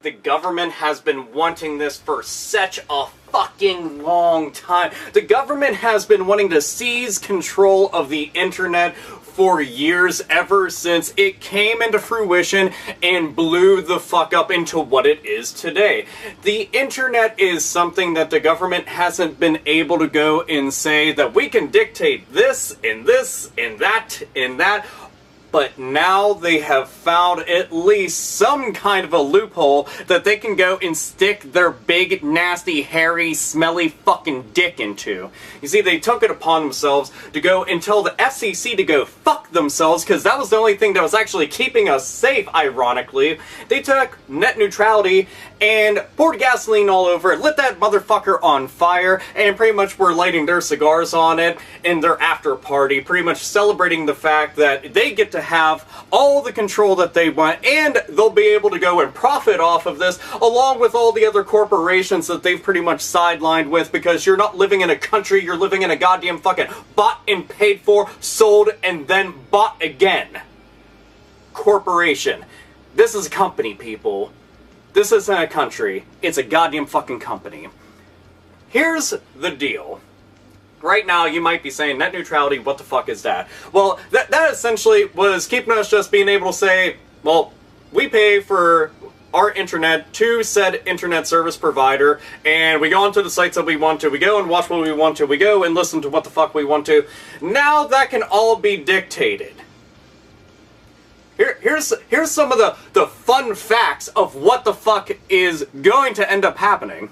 the government has been wanting this for such a fucking long time. The government has been wanting to seize control of the internet for years, ever since it came into fruition and blew the fuck up into what it is today. The internet is something that the government hasn't been able to go and say that we can dictate this and this and that and that. But now they have found at least some kind of a loophole that they can go and stick their big, nasty, hairy, smelly fucking dick into. You see, they took it upon themselves to go and tell the FCC to go fuck themselves, because that was the only thing that was actually keeping us safe, ironically. They took net neutrality and poured gasoline all over it, lit that motherfucker on fire, and pretty much were lighting their cigars on it in their after party, pretty much celebrating the fact that they get to have all the control that they want, and they'll be able to go and profit off of this, along with all the other corporations that they've pretty much sidelined with, because you're not living in a country, you're living in a goddamn fucking bought and paid for, sold, and then bought again corporation. This is a company, people. This isn't a country. It's a goddamn fucking company. Here's the deal. Right now, you might be saying, net neutrality, what the fuck is that? Well, that essentially was keeping us just being able to say, well, we pay for our internet to said internet service provider, and we go onto the sites that we want to, we go and watch what we want to, we go and listen to what the fuck we want to. Now that can all be dictated. Here's some of the fun facts of what the fuck is going to end up happening.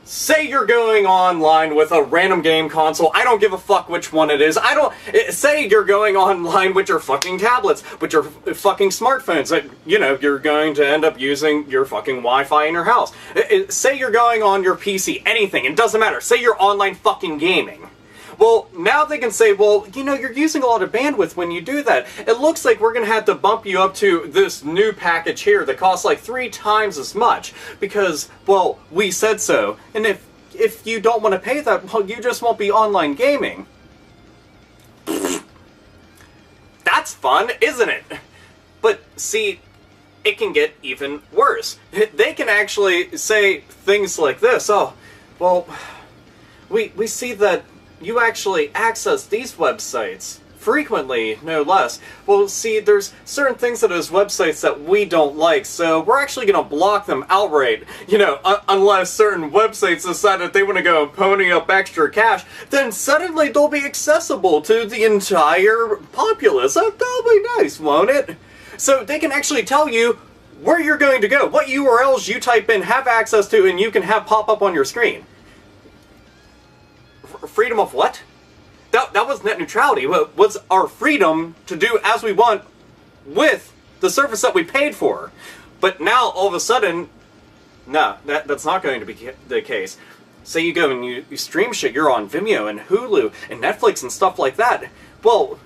Say you're going online with a random game console, I don't give a fuck which one it is, say you're going online with your fucking tablets, with your fucking smartphones, that, you know, you're going to end up using your fucking Wi-Fi in your house. Say you're going on your PC, anything, it doesn't matter, say you're online fucking gaming. Well, now they can say, well, you know, you're using a lot of bandwidth when you do that. It looks like we're going to have to bump you up to this new package here that costs like 3 times as much. Because, well, we said so. And if you don't want to pay that, well, you just won't be online gaming. That's fun, isn't it? But, see, it can get even worse. They can actually say things like this. Oh, well, we see that you actually access these websites frequently, no less. Well, see, there's certain things to those websites that we don't like, so we're actually going to block them outright. You know, unless certain websites decide that they want to go and pony up extra cash, then suddenly they'll be accessible to the entire populace. That'll be nice, won't it? So they can actually tell you where you're going to go, what URLs you type in, have access to, and you can have pop up on your screen. Freedom of what? That was net neutrality. Was our freedom to do as we want with the service that we paid for. But now, all of a sudden, no, that's not going to be the case. Say you go and you stream shit, you're on Vimeo and Hulu and Netflix and stuff like that. Well,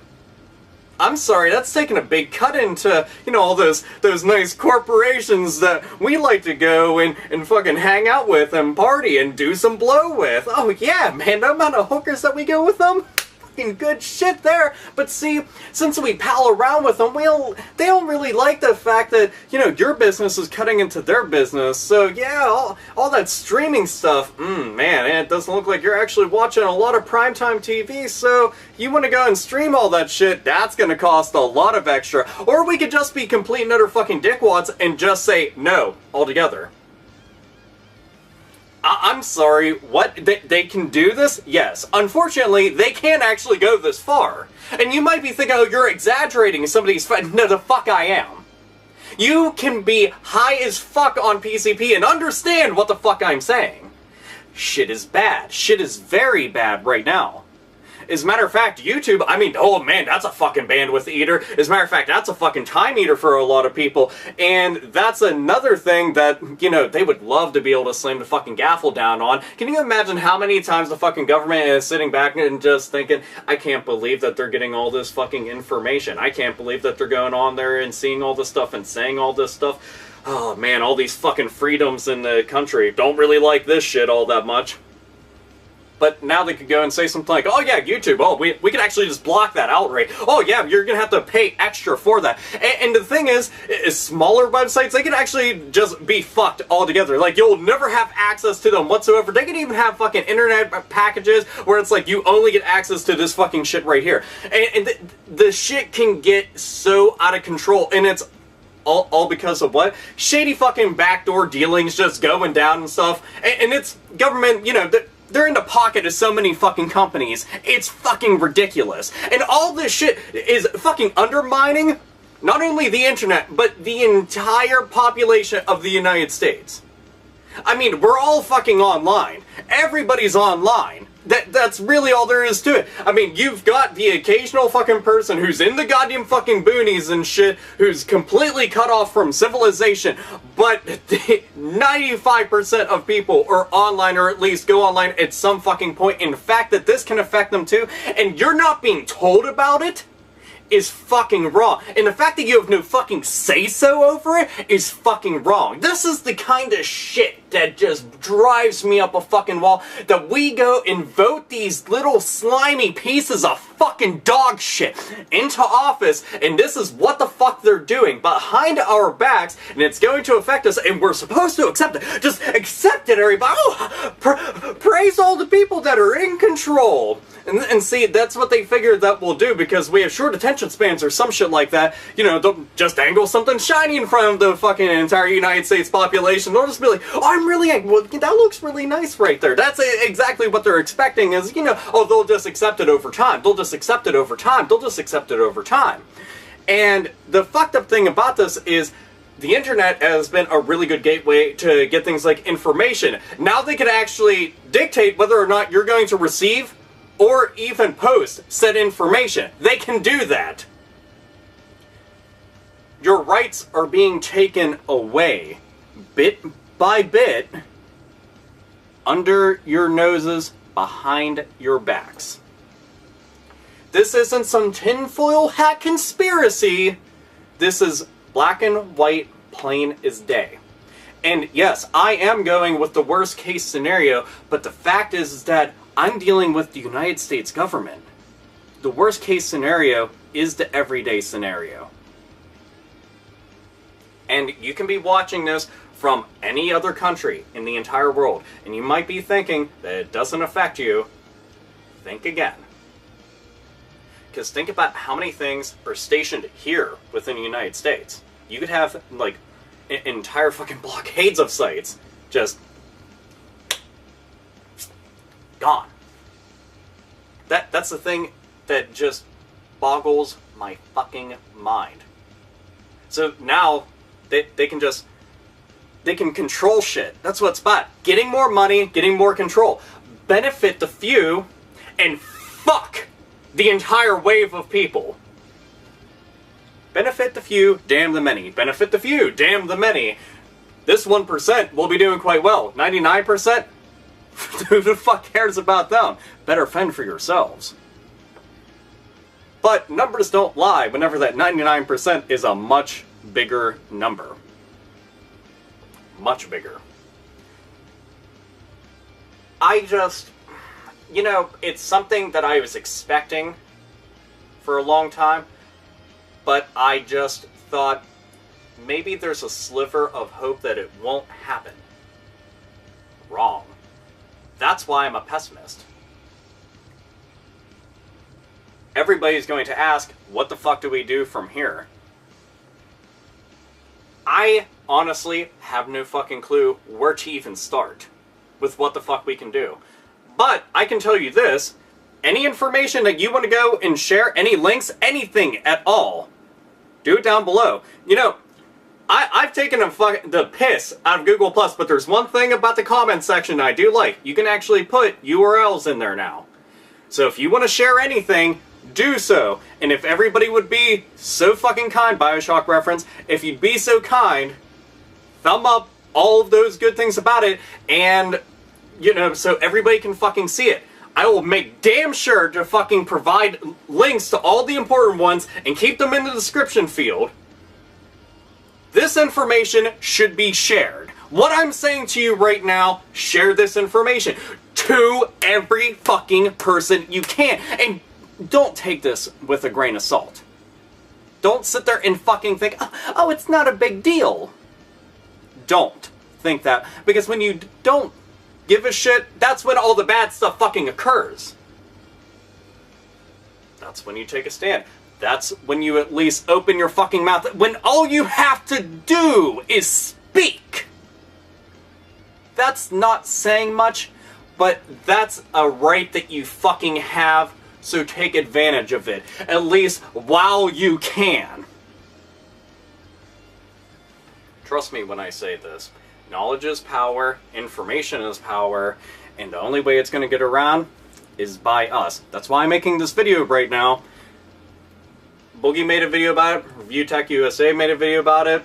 I'm sorry, that's taking a big cut into, you know, all those nice corporations that we like to go and fucking hang out with and party and do some blow with. Oh yeah, man, the amount of hookers that we go with them, fucking good shit there. But see, since we pal around with them, they don't really like the fact that, you know, your business is cutting into their business. So yeah, all that streaming stuff, man, it doesn't look like you're actually watching a lot of primetime TV, so you want to go and stream all that shit, that's going to cost a lot of extra. Or we could just be complete and utter fucking dickwads and just say no altogether. I'm sorry, what? They can do this? Yes. Unfortunately, they can't actually go this far. And you might be thinking, oh, you're exaggerating somebody's... No, the fuck I am. You can be high as fuck on PCP and understand what the fuck I'm saying. Shit is bad. Shit is very bad right now. As a matter of fact, YouTube, I mean, oh man, that's a fucking bandwidth eater. As a matter of fact, that's a fucking time eater for a lot of people. And that's another thing that, you know, they would love to be able to slam the fucking gavel down on. Can you imagine how many times the fucking government is sitting back and just thinking, I can't believe that they're getting all this fucking information. I can't believe that they're going on there and seeing all this stuff and saying all this stuff. Oh man, all these fucking freedoms in the country. Don't really like this shit all that much. But now they could go and say something like, oh yeah, YouTube, oh, we could actually just block that outright. Oh yeah, you're gonna have to pay extra for that. And the thing is smaller websites, they can actually just be fucked altogether. Like, you'll never have access to them whatsoever. They can even have fucking internet packages where it's like, you only get access to this fucking shit right here. And the shit can get so out of control, and it's all because of what? Shady fucking backdoor dealings just going down and stuff. And it's government, you know, they're in the pocket of so many fucking companies. It's fucking ridiculous. And all this shit is fucking undermining not only the internet, but the entire population of the United States. I mean, we're all fucking online. Everybody's online. That's really all there is to it. I mean, you've got the occasional fucking person who's in the goddamn fucking boonies and shit, who's completely cut off from civilization, but 95% of people are online, or at least go online at some fucking point. In fact, that this can affect them too, and you're not being told about it, is fucking wrong. And the fact that you have no fucking say-so over it is fucking wrong. This is the kind of shit that just drives me up a fucking wall, that we go and vote these little slimy pieces of fucking dog shit into office, and this is what the fuck they're doing behind our backs, and it's going to affect us, and we're supposed to accept it. Just accept it, everybody. Oh, praise all the people that are in control. And see, that's what they figured that we'll do, because we have short attention spans or some shit like that. You know, they'll just angle something shiny in front of the fucking entire United States population. They'll just be like, oh, I'm really angry. Well, that looks really nice right there. That's exactly what they're expecting is, you know, oh, they'll just accept it over time. They'll just accept it over time. They'll just accept it over time. And the fucked up thing about this is, the internet has been a really good gateway to get things like information. Now they can actually dictate whether or not you're going to receive or even post said information. They can do that. Your rights are being taken away, bit by bit, under your noses, behind your backs. This isn't some tinfoil hat conspiracy. This is black and white, plain as day. And yes, I am going with the worst case scenario, but the fact is that I'm dealing with the United States government. The worst case scenario is the everyday scenario. And you can be watching this from any other country in the entire world, and you might be thinking that it doesn't affect you. Think again. Because think about how many things are stationed here within the United States. You could have, like, entire fucking blockades of sites just gone. That's the thing that just boggles my fucking mind. So now they can control shit. That's what it's about. Getting more money, getting more control. Benefit the few and fuck the entire wave of people. Benefit the few, damn the many. Benefit the few, damn the many. This 1% will be doing quite well. 99%? Who the fuck cares about them? Better fend for yourselves. But numbers don't lie whenever that 99% is a much bigger number. Much bigger. You know, it's something that I was expecting for a long time, but I just thought maybe there's a sliver of hope that it won't happen. Wrong. That's why I'm a pessimist. Everybody's going to ask, what the fuck do we do from here? I honestly have no fucking clue where to even start with what the fuck we can do. But I can tell you this, any information that you want to go and share, any links, anything at all, do it down below. You know, I've taken the piss out of Google+, but there's one thing about the comment section I do like. You can actually put URLs in there now. So if you want to share anything, do so. And if everybody would be so fucking kind, Bioshock reference, if you'd be so kind, thumb up all of those good things about it, and, you know, so everybody can fucking see it. I will make damn sure to fucking provide links to all the important ones and keep them in the description field. This information should be shared. What I'm saying to you right now, share this information. to every fucking person you can. And don't take this with a grain of salt. Don't sit there and fucking think, oh, it's not a big deal. Don't think that. Because when you don't give a shit, that's when all the bad stuff fucking occurs. That's when you take a stand. That's when you at least open your fucking mouth. When all you have to do is speak. That's not saying much, but that's a right that you fucking have, so take advantage of it. At least while you can. Trust me when I say this. Knowledge is power, information is power, and the only way it's going to get around is by us. That's why I'm making this video right now. Boogie made a video about it. Review Tech USA made a video about it.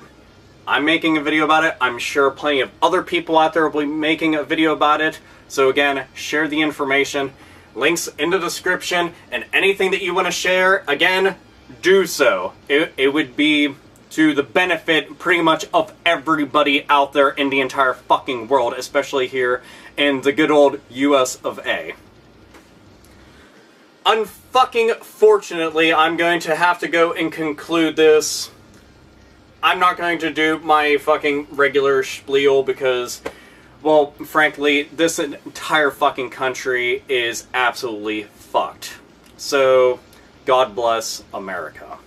I'm making a video about it. I'm sure plenty of other people out there will be making a video about it. So again, share the information. Links in the description, and anything that you want to share, again, do so. It would be to the benefit pretty much of everybody out there in the entire fucking world, especially here in the good old US of A. Unfucking fortunately, I'm going to have to go and conclude this. I'm not going to do my fucking regular spiel because, well, frankly, this entire fucking country is absolutely fucked. So, God bless America.